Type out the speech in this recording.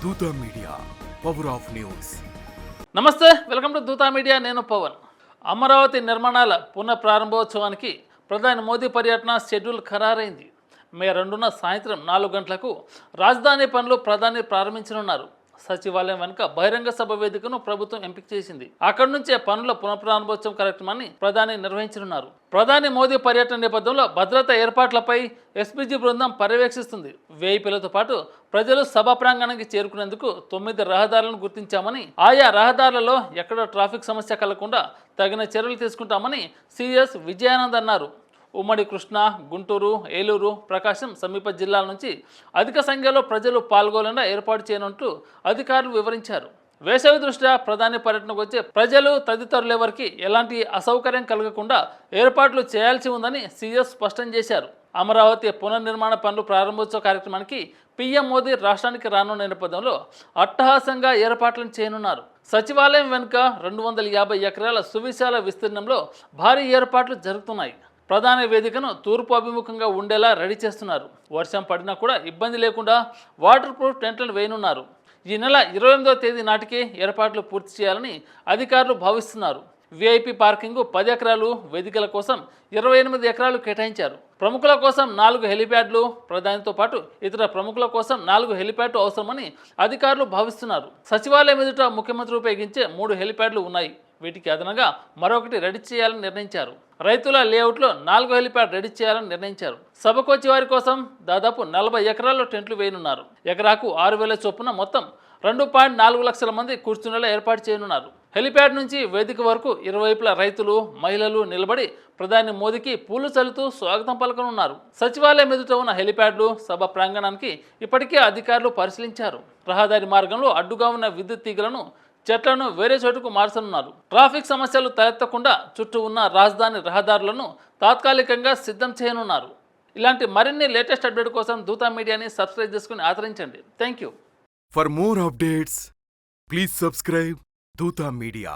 Dootha media, power of news. నమస్తే, welcome to Dootha media. నేను పవన్. అమరావతి నిర్మాణాల పునః ప్రారంభోత్సవానికి ప్రధాని మోదీ పర్యటన షెడ్యూల్ ఖరారైంది. మే 2న సాయంత్రం 4 గంటలకు రాజధాని పనులు ప్రధాని ప్రారంభించనున్నారు. సచివాలయం వెనుక బహిరంగ సభ వేదికను ప్రభుత్వం ఎంపిక చేసింది. అక్కడి నుంచే పనుల పునఃప్రారంభోత్సవం కార్యక్రమాన్ని ప్రధాని నిర్వహించనున్నారు. ప్రధాని మోదీ పర్యటన నేపథ్యంలో భద్రతా ఏర్పాట్లపై ఎస్పీజీ బృందం పర్యవేక్షిస్తుంది. వేయిపీలతో పాటు ప్రజలు సభా ప్రాంగణానికి చేరుకునేందుకు 9 రహదారులను గుర్తించామని, ఆయా రహదారులలో ఎక్కడ ట్రాఫిక్ సమస్య కలగకుండా తగిన చర్యలు తీసుకుంటామని సిఎస్ విజయానంద్ అన్నారు. ఉమ్మడి కృష్ణా, గుంటూరు, ఏలూరు, ప్రకాశం సమీప జిల్లాల నుంచి అధిక సంఖ్యలో ప్రజలు పాల్గొనేలా ఏర్పాటు చేయనున్నట్టు అధికారులు వివరించారు. వేసవి దృష్ట్యా ప్రధాని పర్యటనకు వచ్చే ప్రజలు తదితరులెవరికి ఎలాంటి అసౌకర్యం కలగకుండా ఏర్పాట్లు చేయాల్సి ఉందని సీఎస్ స్పష్టం చేశారు. అమరావతి పునర్నిర్మాణ పనులు ప్రారంభోత్సవ కార్యక్రమానికి పీఎం మోదీ రాష్ట్రానికి రానున్న నేపథ్యంలో అట్టహాసంగా ఏర్పాట్లను చేయనున్నారు. సచివాలయం వెనుక 250 ఎకరాల సువిశాల విస్తీర్ణంలో భారీ ఏర్పాట్లు జరుగుతున్నాయి. ప్రధాన వేదికను తూర్పు అభిముఖంగా ఉండేలా రెడీ చేస్తున్నారు. వర్షం పడినా కూడా ఇబ్బంది లేకుండా వాటర్ ప్రూఫ్ టెంట్లను వేయనున్నారు. ఈ నెల 28వ తేదీ నాటికి ఏర్పాట్లు పూర్తి చేయాలని అధికారులు భావిస్తున్నారు. విఐపి పార్కింగ్ 10 ఎకరాలు, వేదికల కోసం 28 ఎకరాలు కేటాయించారు. ప్రముఖుల కోసం 4 హెలిప్యాడ్లు, ప్రధానితో పాటు ఇతర ప్రముఖుల కోసం 4 హెలిప్యాడ్లు అవసరమని అధికారులు భావిస్తున్నారు. సచివాలయం ఎదుట ముఖ్యమంత్రి ఉపయోగించే 3 హెలిప్యాడ్లు ఉన్నాయి. వీటికి అదనంగా మరొకటి రెడీ చేయాలని నిర్ణయించారు. రైతుల లేఅవుట్లో 4 హెలిప్యాడ్ రెడీ చేయాలని నిర్ణయించారు. సభకు వచ్చే వారి కోసం దాదాపు 40 ఎకరాల్లో టెంట్లు వేయనున్నారు. ఎకరాకు 6,000 చొప్పున మొత్తం 2.4 లక్షల మంది కూర్చునేలా ఏర్పాటు చేయనున్నారు. హెలిప్యాడ్ నుంచి వేదిక వరకు ఇరువైపులా రైతులు, మహిళలు నిలబడి ప్రధాని మోదీకి పూలు చల్లుతూ స్వాగతం పలకనున్నారు. సచివాలయం ఎదుట ఉన్న హెలిప్యాడ్లు, సభ ప్రాంగణానికి ఇప్పటికే అధికారులు పరిశీలించారు. రహదారి మార్గంలో అడ్డుగా ఉన్న విద్యుత్ తీగలను, చెట్లను వేరే చోటుకు మార్చనున్నారు. ట్రాఫిక్ సమస్యలు తలెత్తకుండా చుట్టూ ఉన్న రాజధాని రహదారులను తాత్కాలికంగా సిద్ధం చేయనున్నారు. ఇలాంటి మరిన్ని లేటెస్ట్ అప్డేట్ కోసం దూతా మీడియాని సబ్స్క్రైబ్ చేసుకుని ఆదరించండి. Thank you. For more updates please subscribe Dootha media.